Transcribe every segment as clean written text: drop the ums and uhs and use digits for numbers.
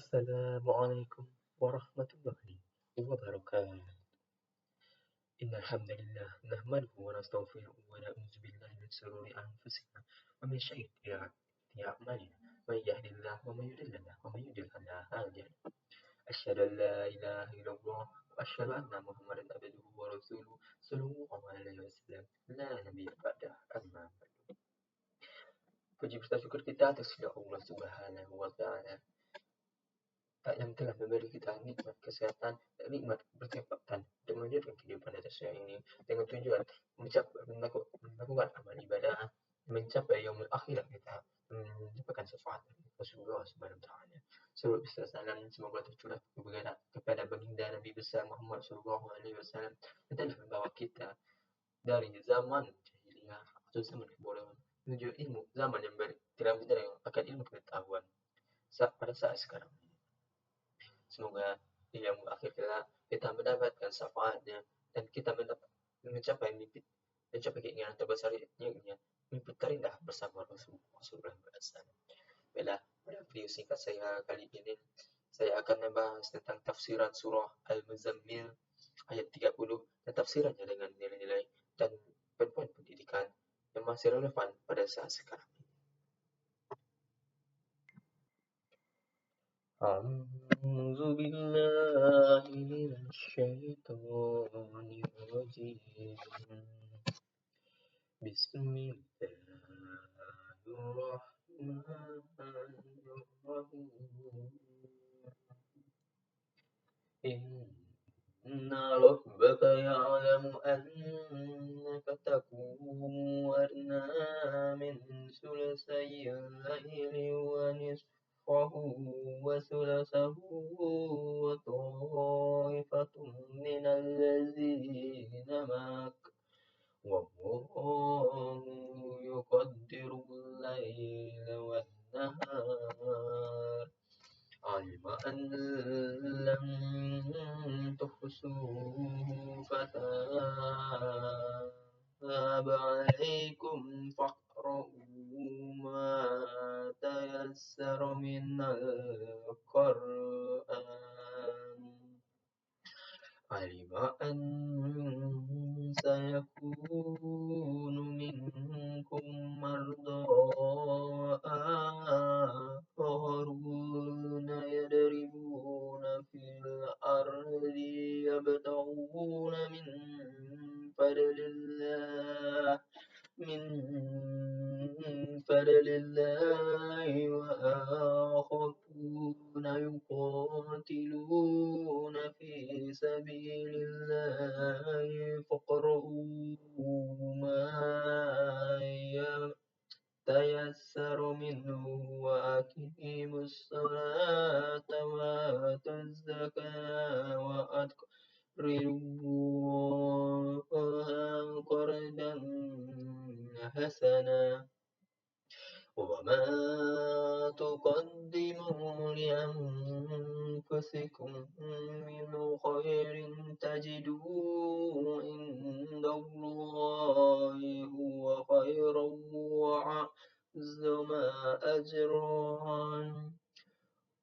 Assalamualaikum warahmatullahi wabarakatuh. Innal hamdalillah nahmaduhu wa nastaghfiruhu wa na'udzu billahi min shururi anfusina wa min sayyiati a'malina. May yahdihillahu wa may yudlil wa may yudlil fala hadiya lahu. Asyhadu an la ilaha illallah wa asyhadu anna Muhammadan abduhu wa rasuluhu sallallahu alaihi wasallam. La nabiyya ba'da amma ba'du. Puji syukur kita atas Allah Subhanahu wa taala yang telah memberi kita nikmat kesehatan dan nikmat kesehatan untuk melanjutkan kehidupan atas ini dengan tujuan melakukan amal ibadah, mencapai yaumul akhir kita, mendapatkan syafaat dari Rasulullah Subhanahu wa taala. Salam semoga tercurah kepada baginda Nabi besar Muhammad sallallahu alaihi wasallam yang telah membawa kita dari zaman jahiliyah atau zaman kebodohan menuju ilmu zaman yang tidak yang akan ilmu pengetahuan pada saat sekarang. Semoga di yang akhir kita mendapatkan syafaatnya dan kita mencapai keinginan terbesarnya, mimpi terindah bersama Rasulullah SAW. Baiklah, pada video singkat saya kali ini saya akan membahas tentang tafsiran surah Al-Muzammil ayat 30 dan tafsirannya dengan nilai-nilai dan poin-poin pendidikan yang masih relevan pada saat sekarang. أعوذ بالله من الشيطان الرجيم بسم الله الرحمن الرحيم إن ربك يعلم أنك تقوم أدنى من ثلثي الليل ونصفه وثلثه وطائفة من الذين معك والله يقدر الليل والنهار علم أن لم تحصوه فتاب عليكم فاقرؤوا ما تيسر من القرآن علم أن سيكون منكم مرضى آخرون يضربون في الأرض يبتغون من فضل الله وآخرون يقاتلون في سبيل الله فاقرؤوا ما تيسر منه وأقيموا الصلاة وآتوا الزكاة وأقرضوا الله قرضا حسنا وما تقدموا لأنفسكم من خير تجدوه عند الله هو خيرا وأعظم أجرا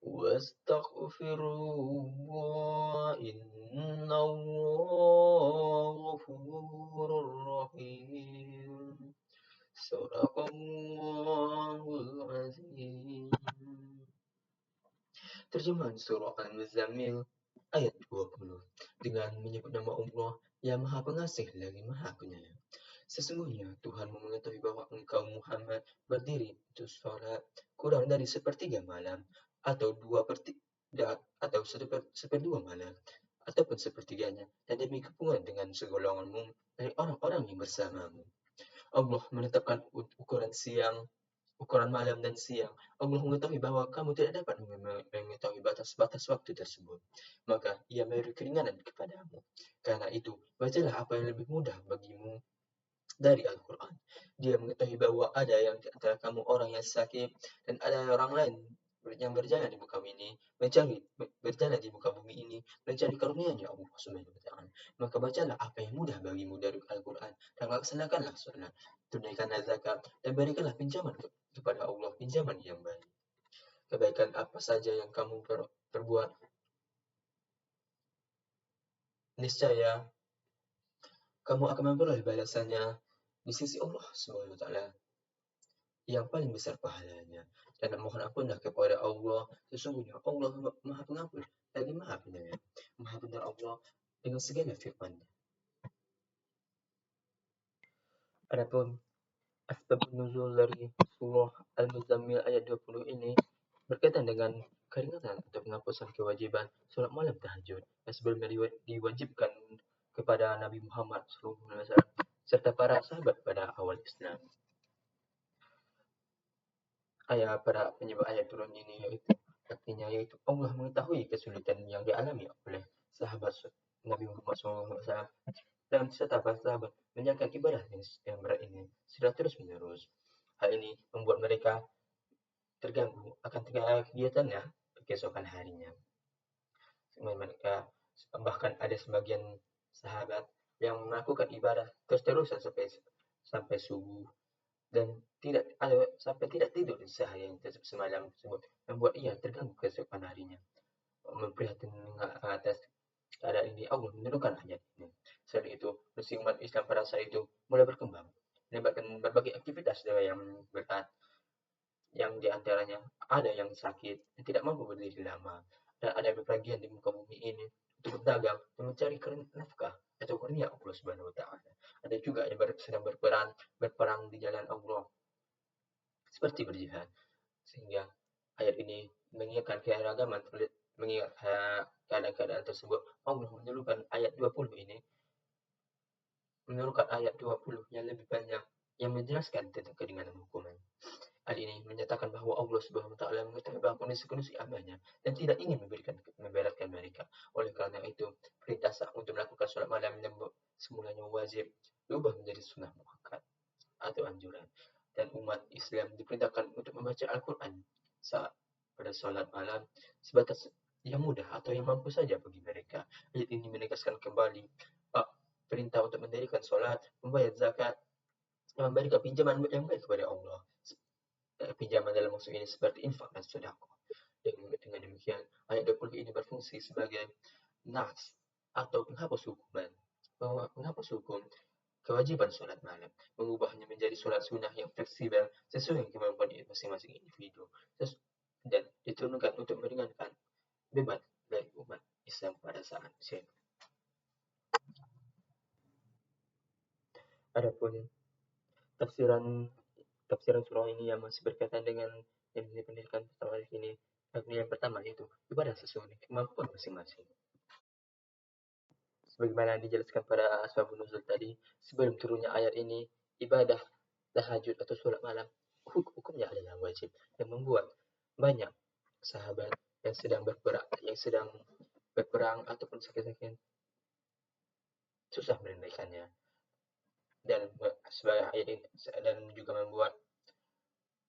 واستغفروا الله إن الله غفور رحيم. Sadaqallahul Azim. Terjemahan surah Al-Muzammil ayat 20 dengan menyebut nama Allah yang Maha Pengasih lagi Maha Penyayang. Sesungguhnya Tuhanmu mengetahui bahwa engkau Muhammad berdiri untuk sholat kurang dari sepertiga malam atau seperdua malam ataupun sepertiganya, dan demi kepungan dengan segolonganmu dari orang-orang yang bersamamu. Allah menetapkan ukuran malam dan siang. Allah mengetahui bahwa kamu tidak dapat mengetahui batas-batas waktu tersebut. Maka ia memberi keringanan kepadamu. Karena itu, bacalah apa yang lebih mudah bagimu dari Al-Quran. Dia mengetahui bahwa ada yang di antara kamu orang yang sakit dan ada orang lain yang berjalan di muka bumi ini mencari karunia-Nya Allah Subhanahu wa taala. Maka bacalah apa yang mudah bagimu dari Al-Quran dan laksanakanlah salat, tunaikanlah zakat dan berikanlah pinjaman kepada Allah, pinjaman yang baik. kebaikan apa saja yang kamu perbuat, niscaya kamu akan memperoleh balasannya di sisi Allah Subhanahu wa taala yang paling besar pahalanya. Dan mohon ampunlah kepada Allah, sesungguhnya Allah Maha Pengampun lagi Maha Penyayang. Maha benar Allah dengan segala firman-Nya. Adapun asbab nuzul dari surah Al-Muzammil ayat 20 ini berkaitan dengan keringanan atau penghapusan kewajiban sholat malam tahajud yang sebelumnya diwajibkan kepada Nabi Muhammad SAW serta para sahabat pada awal Islam. Pada penyebab ayat turun ini artinya yaitu Allah mengetahui kesulitan yang dialami oleh sahabat Nabi Muhammad SAW dan serta para sahabat menjalankan ibadah yang berat ini sudah terus menerus. Hal ini membuat mereka terganggu akan kegiatannya keesokan harinya. Mereka bahkan ada sebagian sahabat yang melakukan ibadah terus-terusan sampai subuh dan sampai tidak tidur seharian semalam tersebut, membuat ia terganggu keesokan harinya. Memprihatinkan atas keadaan ini, Allah menurunkan ayat ini. Selain itu, umat Islam pada saat itu mulai berkembang, melibatkan berbagai aktivitas yang berat, yang diantaranya ada yang sakit, yang tidak mampu berdiri lama, dan ada bepergian di muka bumi ini untuk berdagang dan mencari nafkah atau kurnia Allah Subhanahu wa taala. Ada juga yang sedang berperang di jalan Allah seperti berjihad. Sehingga ayat ini mengingatkan keragaman, mengingat keadaan-keadaan tersebut. Allah menurunkan ayat 20 yang lebih banyak yang menjelaskan tentang keringanan hukuman. Hal ini menyatakan bahwa Allah Subhanahu wa taala mengetahui bahwa kondisi hambanya dan tidak ingin memberatkan mereka. Oleh karena itu, perintah untuk melakukan sholat malam yang semulanya wajib berubah menjadi sunnah muakkad atau anjuran. Dan umat Islam diperintahkan untuk membaca Al-Quran pada sholat malam sebatas yang mudah atau yang mampu saja bagi mereka. Ayat ini menegaskan kembali perintah untuk mendirikan sholat, membayar zakat, memberikan pinjaman yang baik kepada Allah. Pinjaman dalam maksud ini seperti infak dan sedekah. Dengan demikian, ayat 20 ini berfungsi sebagai nas atau penghapus hukuman, menghapus hukum kewajiban sholat malam, mengubahnya menjadi sholat sunnah yang fleksibel sesuai dengan kemampuan masing-masing individu, dan diturunkan untuk meringankan beban dari umat Islam pada saat itu. Adapun tafsiran surah ini yang masih berkaitan dengan yang pendidikan pertama ini, yang pertama yaitu ibadah sesuai dengan kemampuan masing-masing. Sebagaimana dijelaskan pada asbabun nuzul tadi, sebelum turunnya ayat ini, ibadah tahajud atau sholat malam hukumnya adalah wajib, yang membuat banyak sahabat yang sedang berperang ataupun sakit-sakit susah menunaikannya, dan sebagai ayat ini dan juga membuat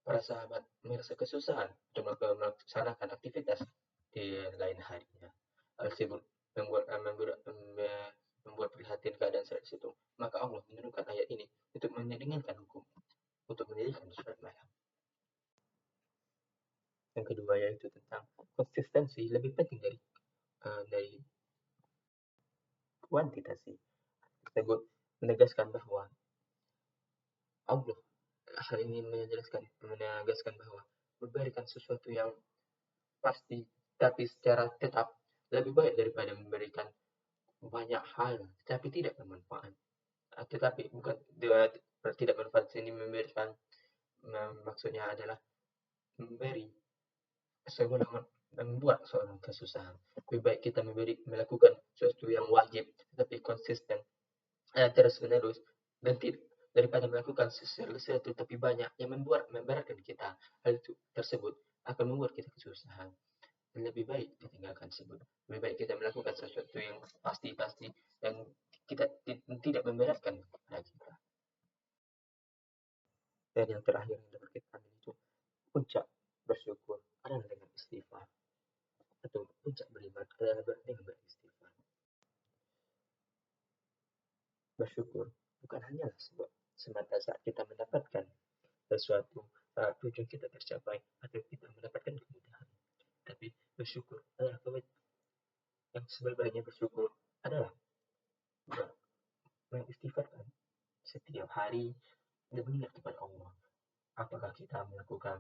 para sahabat merasa kesusahan untuk melaksanakan aktivitas di lain harinya. Hal tersebut membuat prihatin keadaan saat itu. Maka Allah menurunkan ayat ini untuk meringankan hukum, untuk mendirikan sholat malam. Yang kedua yaitu tentang konsistensi lebih penting dari kuantitasi. Tersebut menegaskan bahwa Allah hal ini menegaskan bahwa memberikan sesuatu yang pasti tapi secara tetap lebih baik daripada memberikan banyak hal tetapi tidak bermanfaat. Tetapi bukan tidak bermanfaat ini memberikan, maksudnya adalah memberi membuat seorang kesusahan. Lebih baik kita melakukan sesuatu yang wajib tetapi konsisten terus menerus dan daripada melakukan sesuatu tapi banyak yang memberatkan kita. Hal itu tersebut akan membuat kita kesusahan. Lebih baik ditinggalkan tersebut. Lebih baik kita melakukan sesuatu yang pasti dan kita tidak memberatkan kepada kita. Dan yang terakhir yang dapat kita ambil itu puncak bersyukur adalah dengan istighfar, atau puncak beriman adalah dengan beristighfar. Bersyukur bukan hanya semata saat kita mendapatkan sesuatu, tujuan kita tercapai atau kita mendapatkan kemudahan. bersyukur adalah yang sebaik-baiknya bersyukur adalah mengistighfarkan setiap hari dan mengingat kepada Allah. Apakah kita melakukan,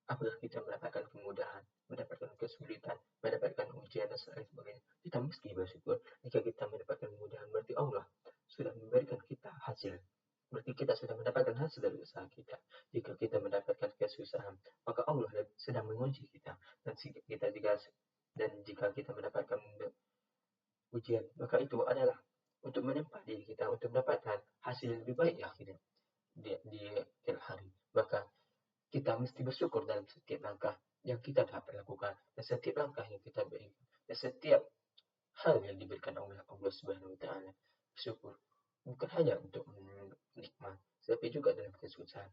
apakah kita mendapatkan kemudahan, mendapatkan kesulitan, mendapatkan ujian dan sebagainya, kita mesti bersyukur. Jika kita mendapatkan kemudahan, berarti Allah sudah memberikan kita hasil. Berarti kita sudah mendapatkan hasil dari usaha kita. Jika kita mendapatkan kesusahan, maka Allah sedang menguji kita. Dan jika kita mendapatkan ujian, maka itu adalah untuk menempa diri kita untuk mendapatkan hasil yang lebih baik akhirnya di akhir hari. Maka kita mesti bersyukur dalam setiap langkah yang kita dapat lakukan, dan setiap langkah yang kita berikan, dan setiap hal yang diberikan oleh Allah Subhanahu wa taala. Bersyukur bukan hanya untuk nikmat, tapi juga dalam kesusahan.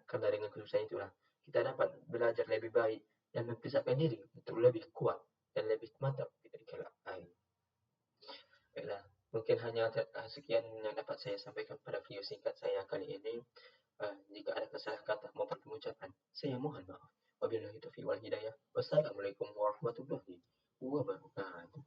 Karena dengan kesusahan itulah kita dapat belajar lebih baik dan mempersiapkan diri untuk lebih kuat dan lebih mantap di kelak hari. Baiklah, mungkin hanya sekian yang dapat saya sampaikan pada video singkat saya kali ini. Jika ada kesalahan kata maupun pengucapan, saya mohon maaf. Wabillahi taufiq wal hidayah. Wassalamualaikum warahmatullahi wabarakatuh.